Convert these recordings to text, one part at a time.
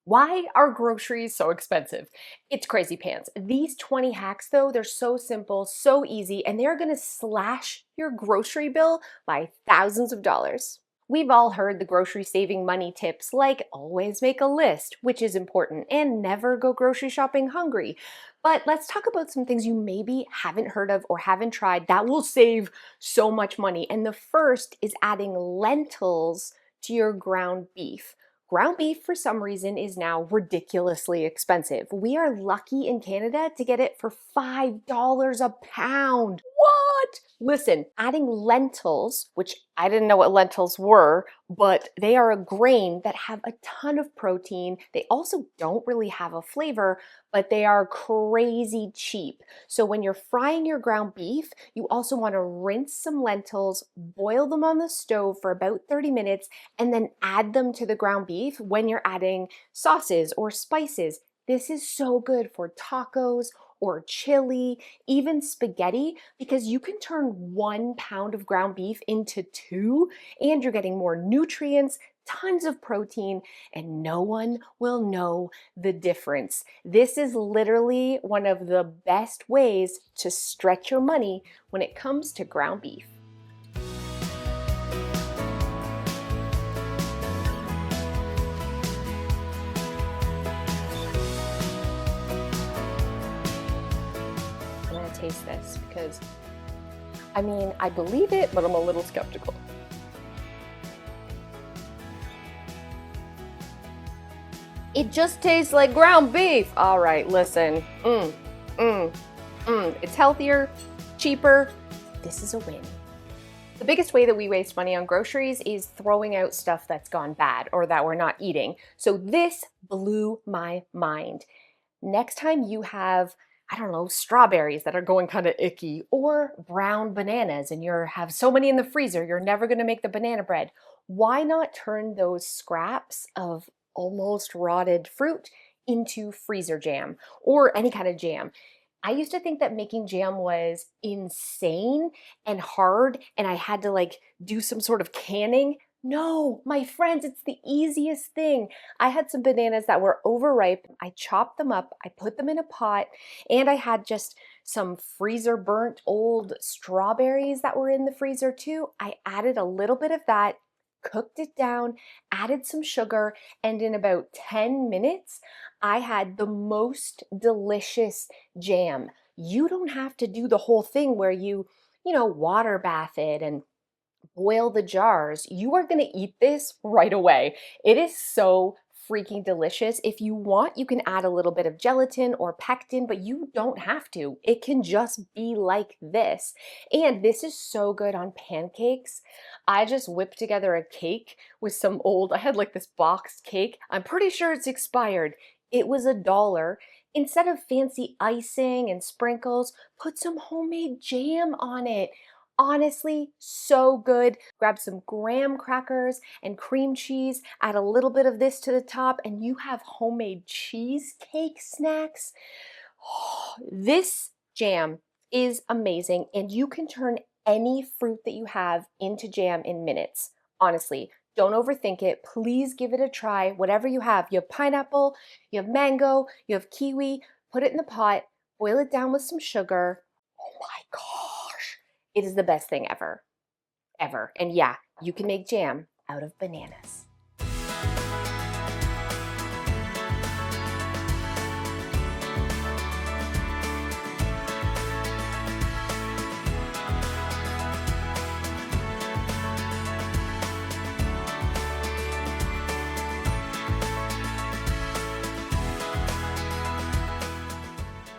Why are groceries so expensive? It's crazy pants. These 20 hacks, though, they're so simple, so easy, and they're gonna slash your grocery bill by thousands of dollars. We've all heard the grocery saving money tips like always make a list, which is important, and never go grocery shopping hungry. But let's talk about some things you maybe haven't heard of or haven't tried that will save so much money. And the first is adding lentils to your ground beef. Ground beef, for some reason, is now ridiculously expensive. We are lucky in Canada to get it for $5 a pound. What? Listen, adding lentils, which I didn't know what lentils were, but they are a grain that have a ton of protein. They also don't really have a flavor, but they are crazy cheap. So when you're frying your ground beef, you also want to rinse some lentils, boil them on the stove for about 30 minutes, and then add them to the ground beef when you're adding sauces or spices. This is so good for tacos or chili, even spaghetti, because you can turn 1 pound of ground beef into two, and you're getting more nutrients, tons of protein, and no one will know the difference. This is literally one of the best ways to stretch your money when it comes to ground beef. I'm gonna taste this because, I believe it, but I'm a little skeptical. It just tastes like ground beef. All right, listen. It's healthier, cheaper. This is a win. The biggest way that we waste money on groceries is throwing out stuff that's gone bad or that we're not eating. So this blew my mind. Next time you have, I don't know, strawberries that are going kind of icky, or brown bananas and you have so many in the freezer, you're never going to make the banana bread. Why not turn those scraps of almost rotted fruit into freezer jam or any kind of jam? I used to think that making jam was insane and hard and I had to do some sort of canning. No, my friends, it's the easiest thing. I had some bananas that were overripe. I chopped them up, I put them in a pot, and I had just some freezer burnt old strawberries that were in the freezer too. I added a little bit of that, cooked it down, added some sugar, and in about 10 minutes, I had the most delicious jam. You don't have to do the whole thing where you water bath it and boil the jars. You are going to eat this right away. It is so freaking delicious. If you want, you can add a little bit of gelatin or pectin, but you don't have to. It can just be like this. And this is so good on pancakes. I just whipped together a cake with some I had this boxed cake. I'm pretty sure it's expired. It was $1. Instead of fancy icing and sprinkles, put some homemade jam on it. Honestly, so good. Grab some graham crackers and cream cheese, add a little bit of this to the top, and you have homemade cheesecake snacks. This jam is amazing, and you can turn any fruit that you have into jam in minutes. Honestly, don't overthink it. Please give it a try. Whatever you have pineapple, you have mango, you have kiwi, put it in the pot, boil it down with some sugar. Oh my gosh. It is the best thing ever, ever. And yeah, you can make jam out of bananas.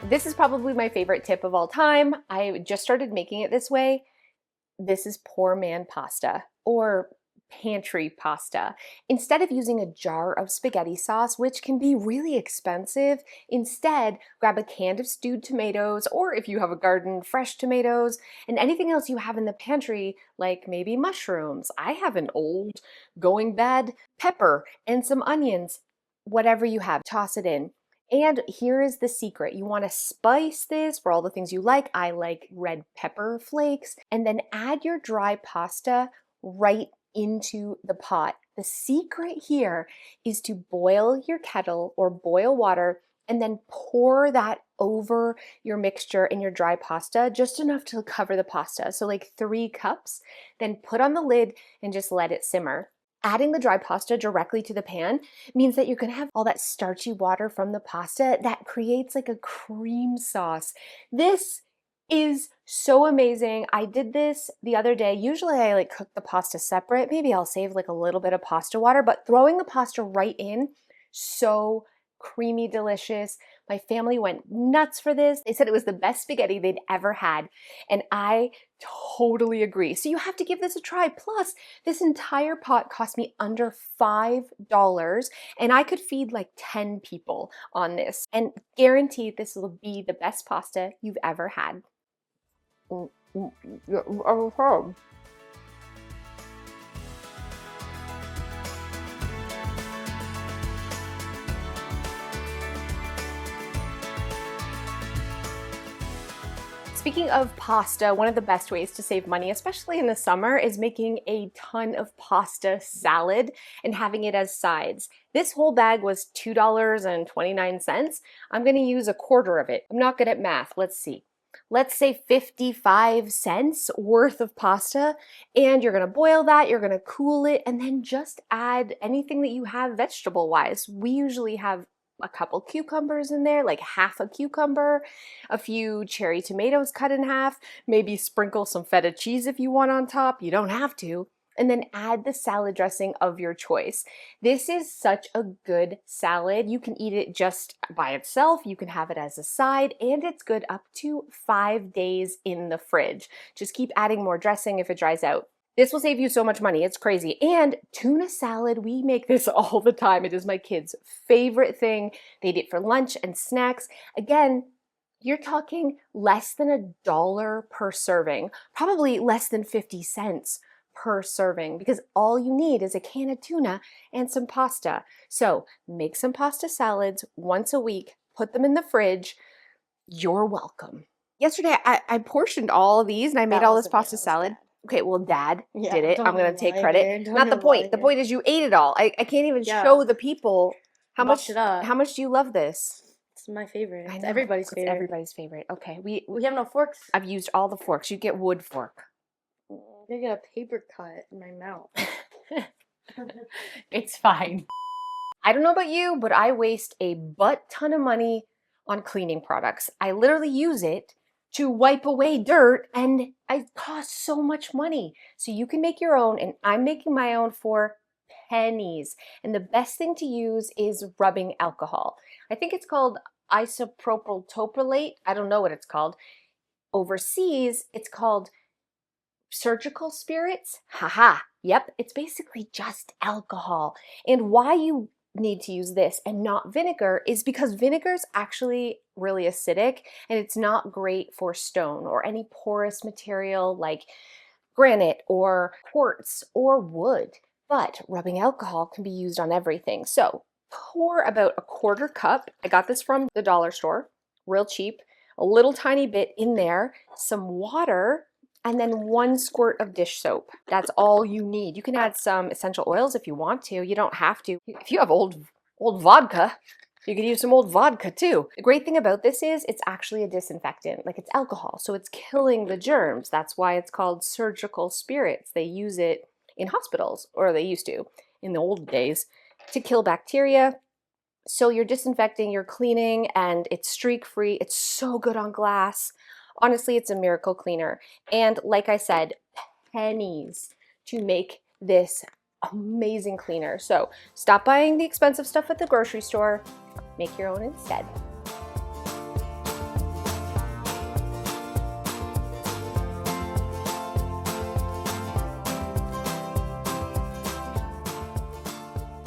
This is probably my favorite tip of all time. I just started making it this way. This is poor man pasta or pantry pasta. Instead of using a jar of spaghetti sauce, which can be really expensive, instead grab a can of stewed tomatoes, or if you have a garden, fresh tomatoes, and anything else you have in the pantry, like maybe mushrooms. I have an old going bad pepper and some onions. Whatever you have, toss it in. And here is the secret. You want to spice this for all the things you like. I like red pepper flakes. And then add your dry pasta right into the pot. The secret here is to boil your kettle or boil water and then pour that over your mixture in your dry pasta, just enough to cover the pasta. So like 3 cups, then put on the lid and just let it simmer. Adding the dry pasta directly to the pan means that you can have all that starchy water from the pasta that creates like a cream sauce. This is so amazing. I did this the other day. Usually I like cook the pasta separate. Maybe I'll save like a little bit of pasta water, but throwing the pasta right in, so creamy, delicious. My family went nuts for this. They said it was the best spaghetti they'd ever had, and I totally agree. So you have to give this a try. Plus, this entire pot cost me under $5, and I could feed like 10 people on this, and guaranteed this will be the best pasta you've ever had. Speaking of pasta, one of the best ways to save money, especially in the summer, is making a ton of pasta salad and having it as sides. This whole bag was $2.29. I'm going to use a quarter of it. I'm not good at math. Let's see. Let's say 55 cents worth of pasta, and you're going to boil that, you're going to cool it, and then just add anything that you have vegetable-wise. We usually have a couple cucumbers in there, like half a cucumber, a few cherry tomatoes cut in half, maybe sprinkle some feta cheese if you want on top. You don't have to. And then add the salad dressing of your choice. This is such a good salad. You can eat it just by itself. You can have it as a side, and it's good up to 5 days in the fridge. Just keep adding more dressing if it dries out. This will save you so much money. It's crazy. And tuna salad, we make this all the time. It is my kids' favorite thing. They eat it for lunch and snacks. Again, you're talking less than $1 per serving, probably less than 50 cents per serving, because all you need is a can of tuna and some pasta. So make some pasta salads once a week, put them in the fridge. You're welcome. Yesterday, I portioned all of these and I made all this pasta salad. Okay, well, Dad did it. I'm going to take credit. Not the point. The point is you ate it all. I can't even show the people how much do you love this? It's my favorite. It's everybody's favorite. It's everybody's favorite. Okay, we have no forks. I've used all the forks. You get wood fork. I'm going to get a paper cut in my mouth. It's fine. I don't know about you, but I waste a butt ton of money on cleaning products. I literally use it to wipe away dirt, and it costs so much money. So you can make your own, and I'm making my own for pennies. And the best thing to use is rubbing alcohol. I think it's called isopropyl topolate. I don't know what it's called. Overseas, it's called surgical spirits. Haha. Yep, it's basically just alcohol. And why you need to use this and not vinegar is because vinegar is actually really acidic, and it's not great for stone or any porous material like granite or quartz or wood. But rubbing alcohol can be used on everything. So pour about a quarter cup. I got this from the dollar store, real cheap, a little tiny bit in there, some water, and then 1 squirt of dish soap. That's all you need. You can add some essential oils if you want to. You don't have to. If you have old vodka, you could use some old vodka too. The great thing about this is it's actually a disinfectant, like it's alcohol, so it's killing the germs. That's why it's called surgical spirits. They use it in hospitals, or they used to in the old days, to kill bacteria. So you're disinfecting, you're cleaning, and it's streak-free. It's so good on glass. Honestly, it's a miracle cleaner. And like I said, pennies to make this amazing cleaner. So stop buying the expensive stuff at the grocery store. Make your own instead.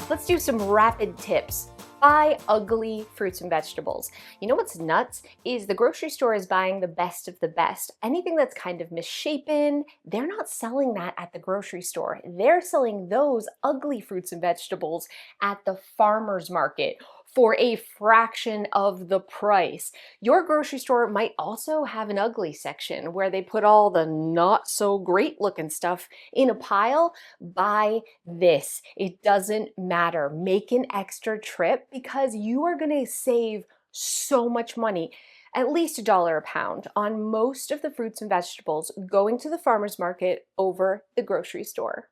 Let's do some rapid tips. Buy ugly fruits and vegetables. You know what's nuts is the grocery store is buying the best of the best. Anything that's kind of misshapen, they're not selling that at the grocery store. They're selling those ugly fruits and vegetables at the farmer's market for a fraction of the price. Your grocery store might also have an ugly section where they put all the not so great looking stuff in a pile. Buy this. It doesn't matter. Make an extra trip because you are going to save so much money, at least $1 a pound on most of the fruits and vegetables going to the farmer's market over the grocery store.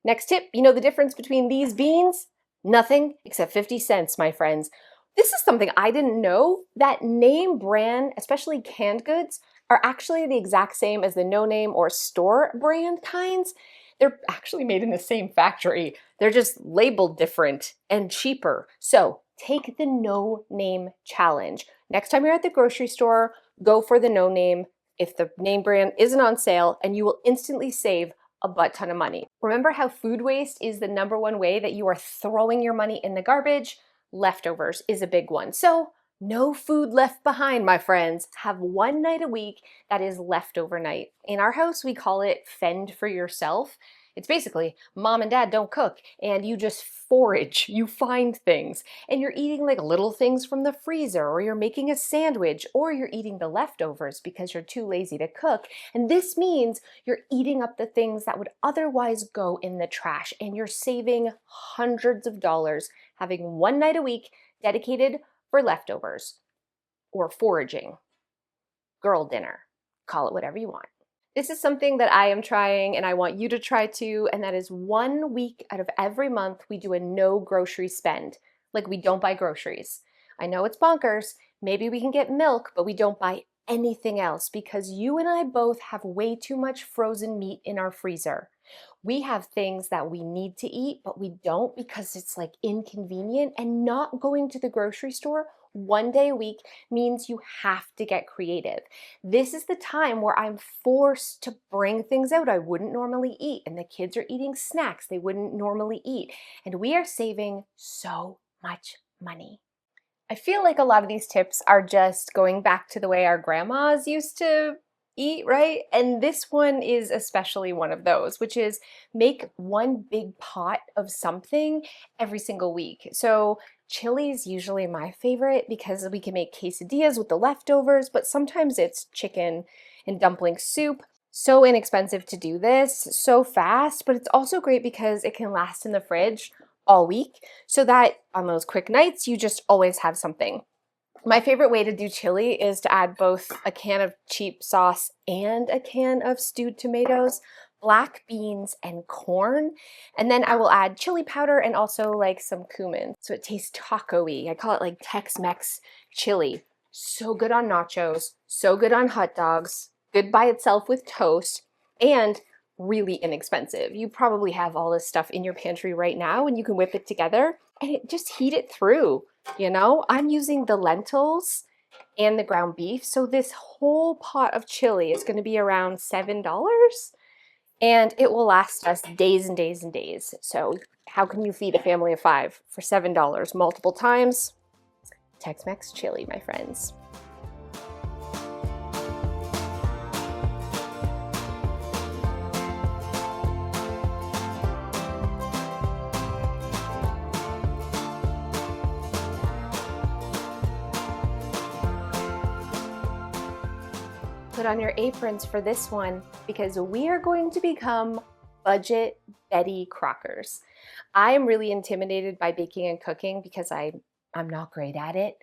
Next tip, you know the difference between these beans? Nothing except 50 cents, my friends. This is something I didn't know, that name brand, especially canned goods, are actually the exact same as the no-name or store brand kinds. They're actually made in the same factory. They're just labeled different and cheaper. So take the no-name challenge. Next time you're at the grocery store, go for the no-name if the name brand isn't on sale, and you will instantly save a butt ton of money. Remember how food waste is the #1 way that you are throwing your money in the garbage? Leftovers is a big one. So no food left behind, my friends. Have one night a week that is leftover night. In our house, we call it fend for yourself. It's basically mom and dad don't cook and you just forage, you find things, and you're eating like little things from the freezer, or you're making a sandwich, or you're eating the leftovers because you're too lazy to cook. And this means you're eating up the things that would otherwise go in the trash, and you're saving hundreds of dollars having one night a week dedicated for leftovers or foraging, girl dinner, call it whatever you want. This is something that I am trying and I want you to try too, and that is 1 week out of every month we do a no grocery spend. Like we don't buy groceries. I know it's bonkers. Maybe we can get milk, but we don't buy anything else because you and I both have way too much frozen meat in our freezer. We have things that we need to eat, but we don't because it's like inconvenient, and not going to the grocery store one day a week means you have to get creative. This is the time where I'm forced to bring things out I wouldn't normally eat, and the kids are eating snacks they wouldn't normally eat, and we are saving so much money. I feel like a lot of these tips are just going back to the way our grandmas used to eat, right? And this one is especially one of those, which is make one big pot of something every single week. So chili is usually my favorite because we can make quesadillas with the leftovers, but sometimes it's chicken and dumpling soup. So inexpensive to do this, so fast, but it's also great because it can last in the fridge all week, so that on those quick nights, you just always have something. My favorite way to do chili is to add both a can of cheap sauce and a can of stewed tomatoes, black beans, and corn. And then I will add chili powder and also like some cumin. So it tastes taco-y. I call it like Tex-Mex chili. So good on nachos, so good on hot dogs, good by itself with toast, and really inexpensive. You probably have all this stuff in your pantry right now and you can whip it together and just heat it through. You know, I'm using the lentils and the ground beef, so this whole pot of chili is going to be around $7, and it will last us days and days and days. So how can you feed a family of 5 for $7 multiple times? Tex-Mex chili, my friends. Put on your aprons for this one because we are going to become budget Betty Crockers. I am really intimidated by baking and cooking because I'm not great at it,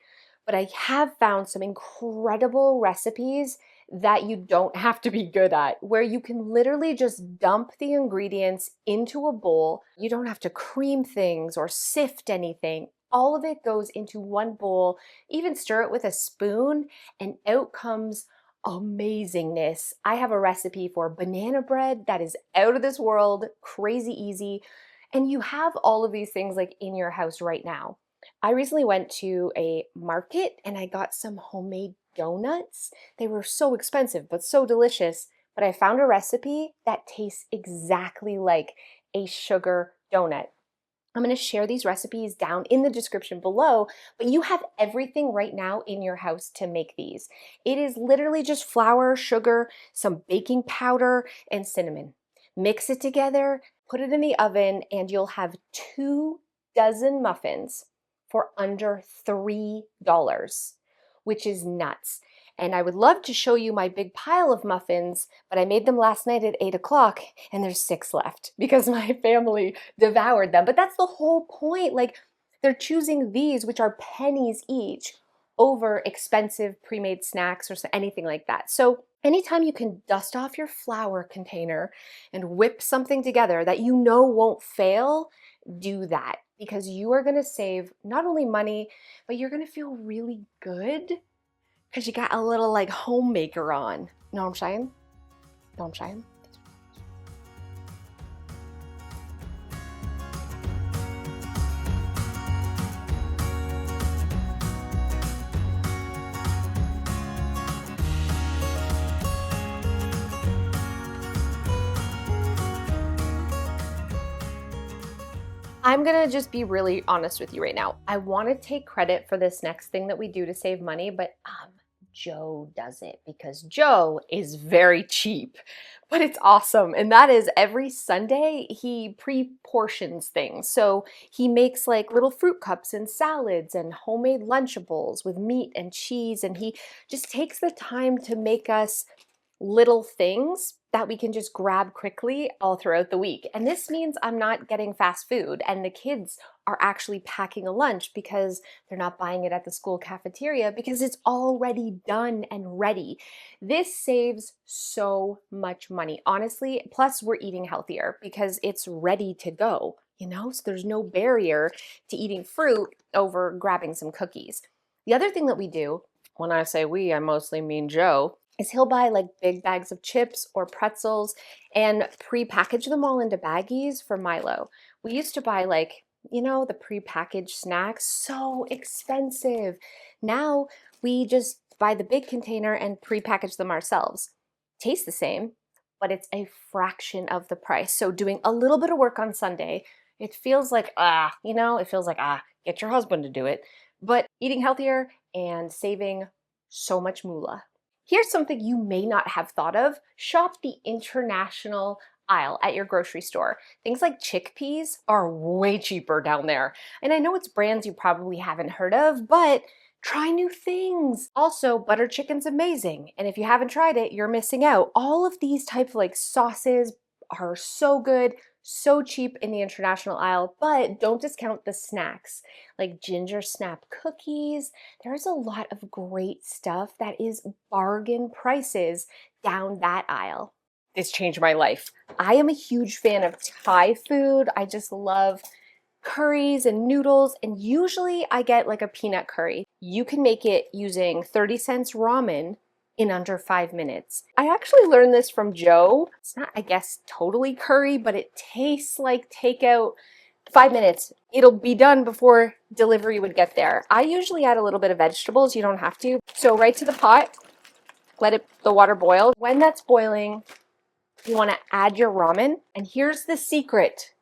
but I have found some incredible recipes that you don't have to be good at, where you can literally just dump the ingredients into a bowl. You don't have to cream things or sift anything. All of it goes into one bowl, even stir it with a spoon, and out comes amazingness. I have a recipe for banana bread that is out of this world, crazy easy, and you have all of these things like in your house right now. I recently went to a market and I got some homemade donuts. They were so expensive but so delicious, but I found a recipe that tastes exactly like a sugar donut. I'm going to share these recipes down in the description below, but you have everything right now in your house to make these. It is literally just flour, sugar, some baking powder, and cinnamon. Mix it together, put it in the oven, and you'll have 2 dozen muffins for under $3, which is nuts. And I would love to show you my big pile of muffins, but I made them last night at 8 o'clock and there's 6 left because my family devoured them. But that's the whole point. Like, they're choosing these, which are pennies each, over expensive pre-made snacks or anything like that. So anytime you can dust off your flour container and whip something together that you know won't fail, do that, because you are going to save not only money, but you're going to feel really good because you got a little like homemaker on. Know what I'm saying? Know what I'm saying? I'm gonna just be really honest with you right now. I want to take credit for this next thing that we do to save money, but Joe does it because Joe is very cheap, but it's awesome. And that is every Sunday he pre-portions things. So he makes like little fruit cups and salads and homemade Lunchables with meat and cheese. And he just takes the time to make us little things that we can just grab quickly all throughout the week. And this means I'm not getting fast food and the kids are actually packing a lunch because they're not buying it at the school cafeteria because it's already done and ready. This saves so much money, honestly. Plus we're eating healthier because it's ready to go, you know? So there's no barrier to eating fruit over grabbing some cookies. The other thing that we do, when I say we, I mostly mean Joe, is he'll buy like big bags of chips or pretzels and pre-package them all into baggies for Milo. We used to buy like, you know, the pre-packaged snacks, so expensive. Now we just buy the big container and pre-package them ourselves. Tastes the same, but it's a fraction of the price. So doing a little bit of work on Sunday, it feels like, it feels like, get your husband to do it. But eating healthier and saving so much moolah. Here's something you may not have thought of. Shop the international aisle at your grocery store. Things like chickpeas are way cheaper down there. And I know it's brands you probably haven't heard of, but try new things. Also, butter chicken's amazing. And if you haven't tried it, you're missing out. All of these types of like sauces are so good, so cheap in the international aisle, but don't discount the snacks like ginger snap cookies. There's a lot of great stuff that is bargain prices down that aisle. This changed my life. I am a huge fan of Thai food. I just love curries and noodles, and usually I get like a peanut curry. You can make it using 30 cents ramen in under 5 minutes. I actually learned this from Joe. It's not, I guess, totally curry, but it tastes like takeout. 5 minutes. It'll be done before delivery would get there. I usually add a little bit of vegetables. You don't have to. So right to the pot, let the water boil. When that's boiling, you want to add your ramen. And here's the secret.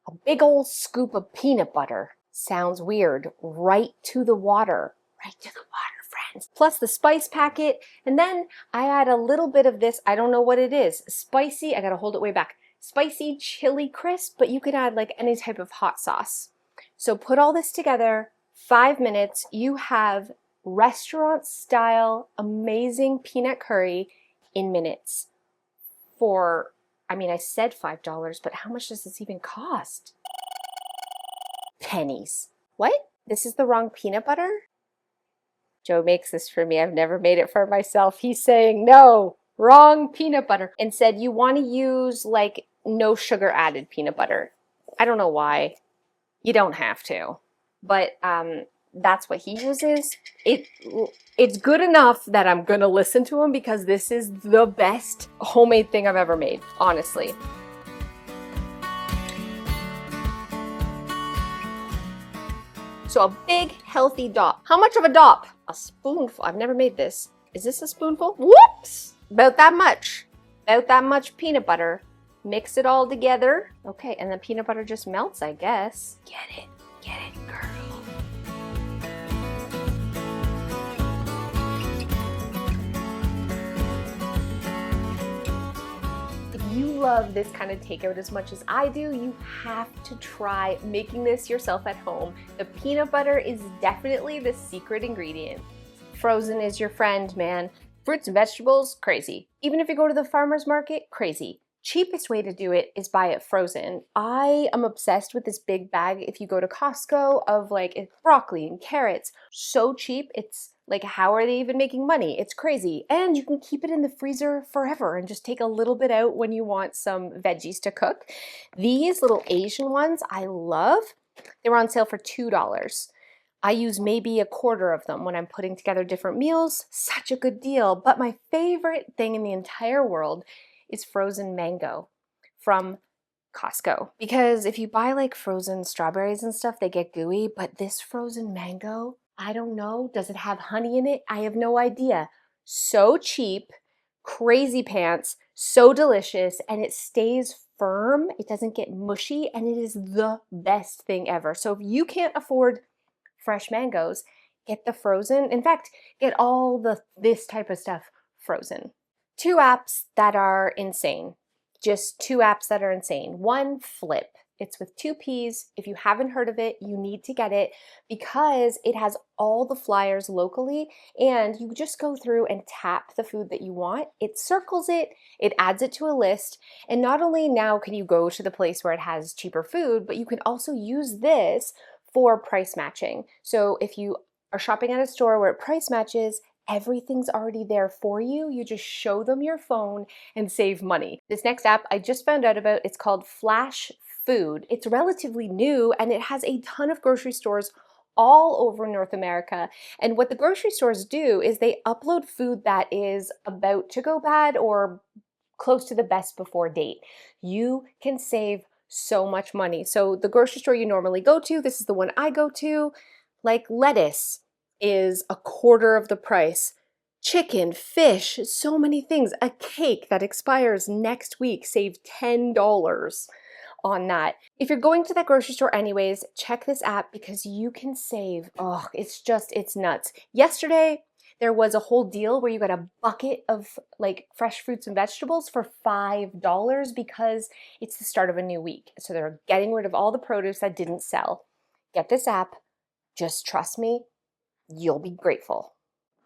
A big old scoop of peanut butter. Sounds weird. Right to the water. Right to the water, friends. Plus the spice packet. And then I add a little bit of this. I don't know what it is. Spicy. I got to hold it way back. Spicy chili crisp, but you could add like any type of hot sauce. So put all this together, 5 minutes. You have restaurant style amazing peanut curry in minutes for, I said $5, but how much does this even cost? Pennies. What? This is the wrong peanut butter? Joe makes this for me. I've never made it for myself. He's saying, no, wrong peanut butter. And said you want to use like no sugar added peanut butter. I don't know why. You don't have to. But that's what he uses. It's good enough that I'm going to listen to him because this is the best homemade thing I've ever made, honestly. So a big, healthy dop. How much of a dop? A spoonful. I've never made this. Is this a spoonful? Whoops! About that much. About that much peanut butter. Mix it all together. Okay, and the peanut butter just melts, I guess. Get it, girl. If you love this kind of takeout as much as I do, you have to try making this yourself at home. The peanut butter is definitely the secret ingredient. Frozen is your friend, man. Fruits and vegetables, crazy. Even if you go to the farmer's market, crazy. Cheapest way to do it is buy it frozen. I am obsessed with this big bag if you go to Costco of like broccoli and carrots. So cheap, it's like, how are they even making money? It's crazy. And you can keep it in the freezer forever and just take a little bit out when you want some veggies to cook. These little Asian ones I love. They were on sale for $2. I use maybe a quarter of them when I'm putting together different meals. Such a good deal. But my favorite thing in the entire world is frozen mango from Costco. Because if you buy like frozen strawberries and stuff, they get gooey, but this frozen mango, I don't know, does it have honey in it? I have no idea. So cheap, crazy pants, so delicious, and it stays firm. It doesn't get mushy, and it is the best thing ever. So if you can't afford fresh mangoes, get the frozen. In fact, get all this type of stuff frozen. Two apps that are insane. Just two apps that are insane. One, Flip. It's with two P's. If you haven't heard of it, you need to get it because it has all the flyers locally and you just go through and tap the food that you want. It circles it, it adds it to a list, and not only now can you go to the place where it has cheaper food, but you can also use this for price matching. So if you are shopping at a store where it price matches, everything's already there for you. You just show them your phone and save money. This next app I just found out about, it's called Flash Food. It's relatively new and it has a ton of grocery stores all over North America. And what the grocery stores do is they upload food that is about to go bad or close to the best before date. You can save so much money. So the grocery store you normally go to, this is the one I go to, like lettuce is a quarter of the price. Chicken, fish, so many things. A cake that expires next week, save $10 on that. If you're going to that grocery store anyways, check this app because you can save, it's nuts. Yesterday, there was a whole deal where you got a bucket of like fresh fruits and vegetables for $5 because it's the start of a new week. So they're getting rid of all the produce that didn't sell. Get this app. Just trust me. You'll be grateful.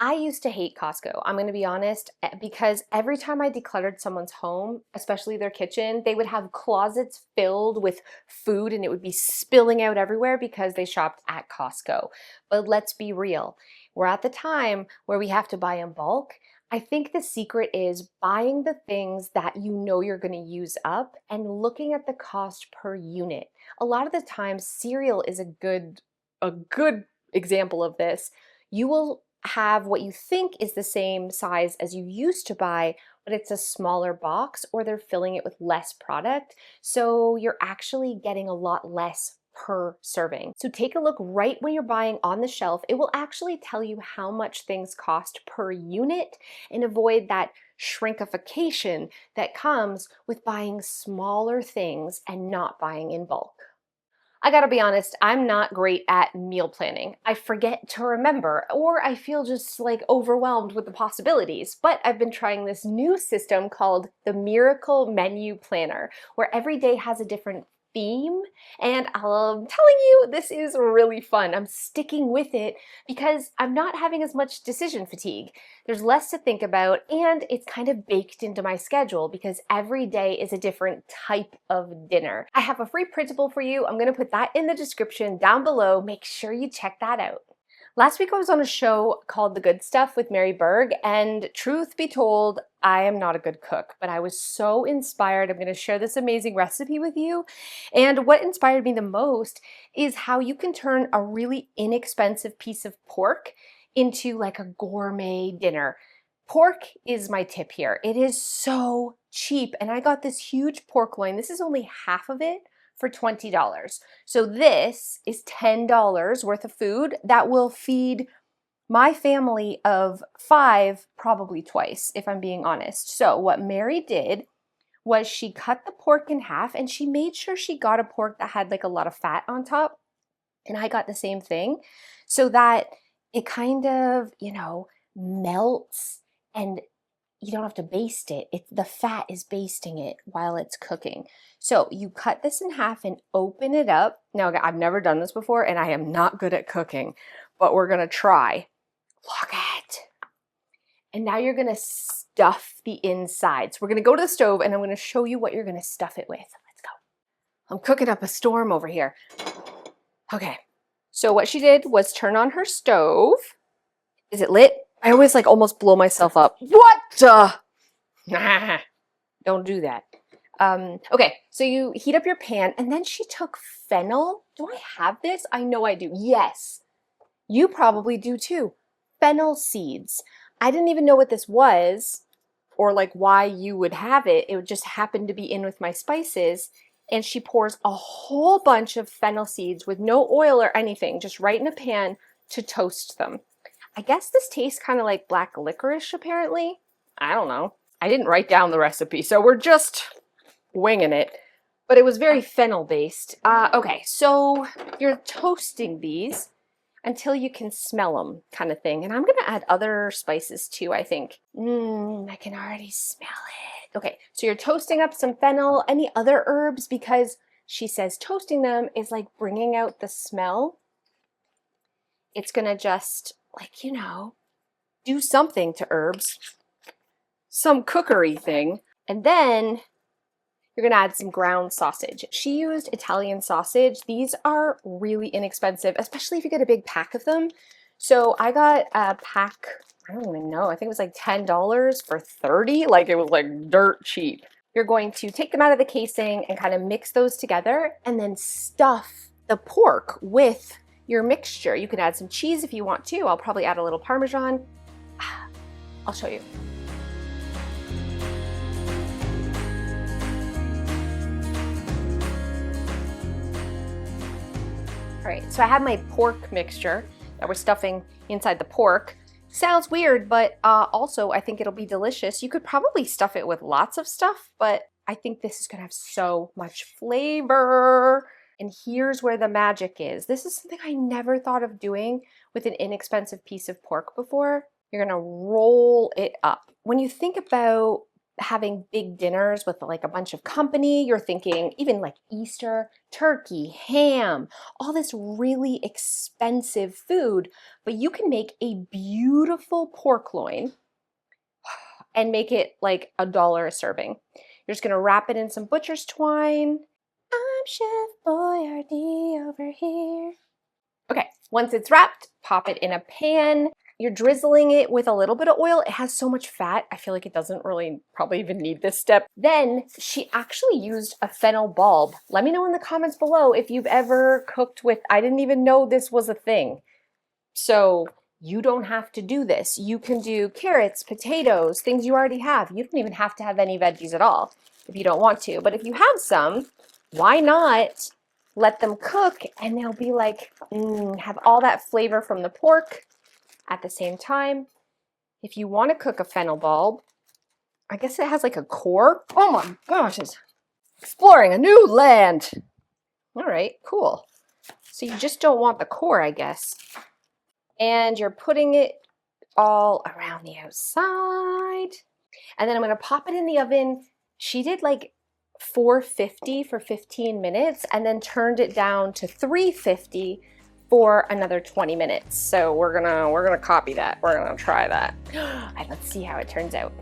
I used to hate Costco, I'm going to be honest, because every time I decluttered someone's home, especially their kitchen, they would have closets filled with food and it would be spilling out everywhere because they shopped at Costco. But let's be real, we're at the time where we have to buy in bulk. I think the secret is buying the things that you know you're going to use up and looking at the cost per unit. A lot of the time, cereal is a good example of this. You will have what you think is the same size as you used to buy, but it's a smaller box or they're filling it with less product. So you're actually getting a lot less per serving. So take a look right when you're buying on the shelf. It will actually tell you how much things cost per unit and avoid that shrinkification that comes with buying smaller things and not buying in bulk. I gotta be honest, I'm not great at meal planning. I forget to remember, or I feel just like overwhelmed with the possibilities. But I've been trying this new system called the Miracle Menu Planner, where every day has a different theme. And I'm telling you, this is really fun. I'm sticking with it because I'm not having as much decision fatigue. There's less to think about, and it's kind of baked into my schedule because every day is a different type of dinner. I have a free printable for you. I'm going to put that in the description down below. Make sure you check that out. Last week I was on a show called The Good Stuff with Mary Berg, and truth be told, I am not a good cook, but I was so inspired. I'm going to share this amazing recipe with you. And what inspired me the most is how you can turn a really inexpensive piece of pork into like a gourmet dinner. Pork is my tip here. It is so cheap, and I got this huge pork loin. This is only half of it for $20. So this is $10 worth of food that will feed my family of 5 probably twice, if I'm being honest. So what Mary did was she cut the pork in half and she made sure she got a pork that had like a lot of fat on top. And I got the same thing so that it kind of, melts and you don't have to baste it. The fat is basting it while it's cooking. So you cut this in half and open it up. Now, I've never done this before and I am not good at cooking, but we're gonna try. Look at. And now you're gonna stuff the insides. We're gonna go to the stove and I'm gonna show you what you're gonna stuff it with. Let's go. I'm cooking up a storm over here. Okay, so what she did was turn on her stove. Is it lit? I always like almost blow myself up. What the? Nah, don't do that. Okay, so you heat up your pan and then she took fennel. Do I have this? I know I do. Yes, you probably do too. Fennel seeds. I didn't even know what this was or like why you would have it. It just happened to be in with my spices. And she pours a whole bunch of fennel seeds with no oil or anything, just right in a pan to toast them. I guess this tastes kind of like black licorice, apparently. I don't know. I didn't write down the recipe, so we're just winging it. But it was very fennel-based. Okay, so you're toasting these until you can smell them, kind of thing. And I'm going to add other spices too, I think. I can already smell it. Okay, so you're toasting up some fennel, any other herbs, because she says toasting them is like bringing out the smell. It's going to just, like, you know, do something to herbs. Some cookery thing. And then you're going to add some ground sausage. She used Italian sausage. These are really inexpensive, especially if you get a big pack of them. So I got a pack, I don't even know, I think it was like $10 for 30. Like it was like dirt cheap. You're going to take them out of the casing and kind of mix those together and then stuff the pork with your mixture. You can add some cheese if you want to. I'll probably add a little Parmesan. I'll show you. All right, so I have my pork mixture that we're stuffing inside the pork. Sounds weird, but also I think it'll be delicious. You could probably stuff it with lots of stuff, but I think this is gonna have so much flavor. And here's where the magic is. This is something I never thought of doing with an inexpensive piece of pork before. You're gonna roll it up. When you think about having big dinners with like a bunch of company, you're thinking even like Easter, turkey, ham, all this really expensive food, but you can make a beautiful pork loin and make it like $1 a serving. You're just gonna wrap it in some butcher's twine. I'm Chef Boyardee over here. Okay, once it's wrapped, pop it in a pan. You're drizzling it with a little bit of oil. It has so much fat, I feel like it doesn't really probably even need this step. Then she actually used a fennel bulb. Let me know in the comments below if you've ever cooked with, I didn't even know this was a thing. So you don't have to do this. You can do carrots, potatoes, things you already have. You don't even have to have any veggies at all if you don't want to. But if you have some, why not let them cook and they'll be like, have all that flavor from the pork at the same time. If you want to cook a fennel bulb, I guess it has like a core. Oh my gosh, it's exploring a new land. All right, cool. So you just don't want the core, I guess. And you're putting it all around the outside. And then I'm going to pop it in the oven. She did like 450 for 15 minutes and then turned it down to 350 for another 20 minutes. So we're gonna copy that. We're gonna try that. And let's see how it turns out.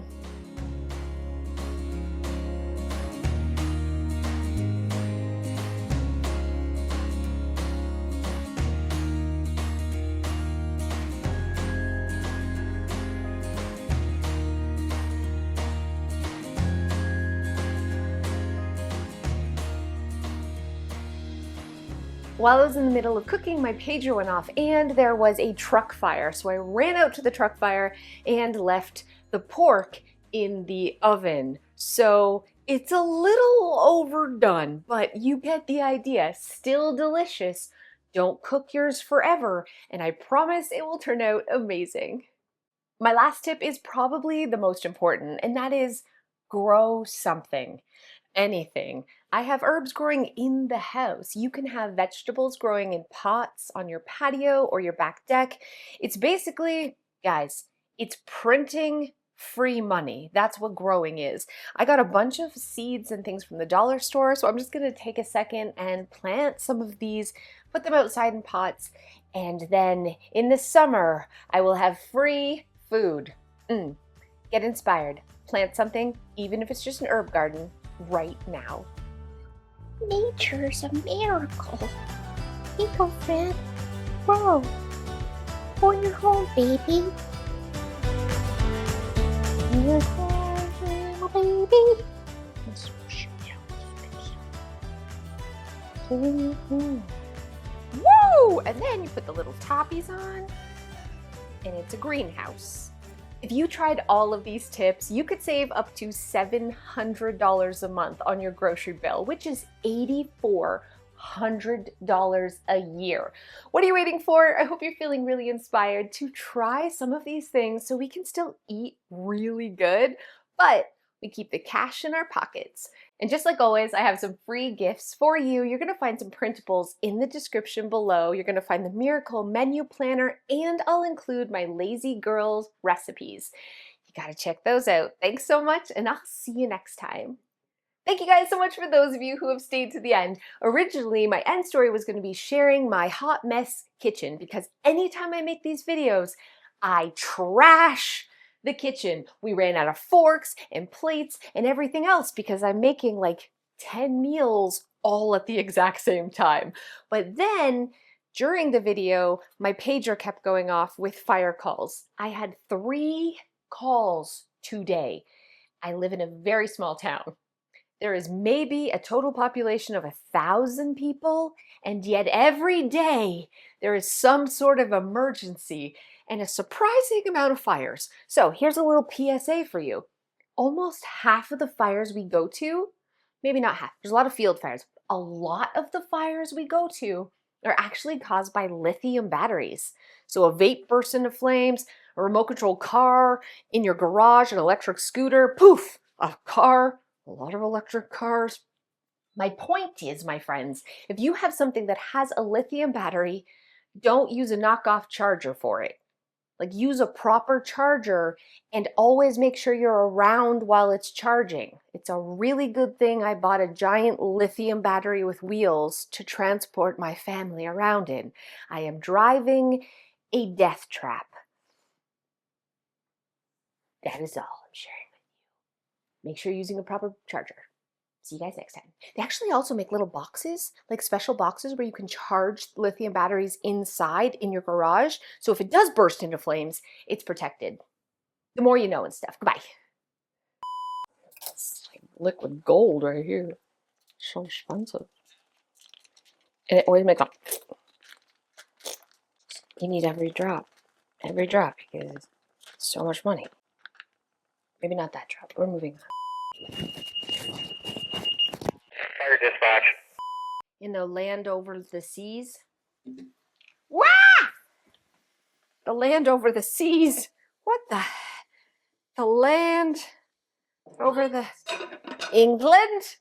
While I was in the middle of cooking, my pager went off and there was a truck fire. So I ran out to the truck fire and left the pork in the oven. So it's a little overdone, but you get the idea. Still delicious. Don't cook yours forever, and I promise it will turn out amazing. My last tip is probably the most important, and that is grow something. Anything. I have herbs growing in the house. You can have vegetables growing in pots on your patio or your back deck. It's basically, guys, it's printing free money. That's what growing is. I got a bunch of seeds and things from the dollar store, so I'm just gonna take a second and plant some of these, put them outside in pots, and then in the summer, I will have free food. Get inspired. Plant something, even if it's just an herb garden, right now. Nature's a miracle. Here you go, Fred. Whoa. On your home, baby. Your home, little baby. Woo! And then you put the little toppies on, and it's a greenhouse. If you tried all of these tips, you could save up to $700 a month on your grocery bill, which is $8,400 a year. What are you waiting for? I hope you're feeling really inspired to try some of these things so we can still eat really good, but we keep the cash in our pockets. And just like always, I have some free gifts for you. You're gonna find some printables in the description below. You're gonna find the Miracle Menu Planner, and I'll include my Lazy Girls recipes. You gotta check those out. Thanks so much, and I'll see you next time. Thank you guys so much for those of you who have stayed to the end. Originally, my end story was gonna be sharing my hot mess kitchen, because anytime I make these videos, I trash the kitchen. We ran out of forks and plates and everything else because I'm making like 10 meals all at the exact same time. But then during the video, my pager kept going off with fire calls. I had 3 calls today. I live in a very small town. There is maybe a total population of 1,000 people, and yet every day there is some sort of emergency and a surprising amount of fires. So here's a little PSA for you. Almost half of the fires we go to, maybe not half, there's a lot of field fires. A lot of the fires we go to are actually caused by lithium batteries. So a vape bursts into flames, a remote control car, in your garage, an electric scooter, poof, a car, a lot of electric cars. My point is, my friends, if you have something that has a lithium battery, don't use a knockoff charger for it. Like, use a proper charger and always make sure you're around while it's charging. It's a really good thing I bought a giant lithium battery with wheels to transport my family around in. I am driving a death trap. That is all I'm sharing with you. Make sure you're using a proper charger. See you guys next time. They actually also make little boxes, like special boxes where you can charge lithium batteries inside in your garage. So if it does burst into flames, it's protected. The more you know and stuff. Goodbye. It's like liquid gold right here. So expensive. And it always makes a... You need every drop. Every drop, because it's so much money. Maybe not that drop. We're moving on. Fire dispatch. In the land over the seas. Wah! The land over the seas. What the? The land over the England?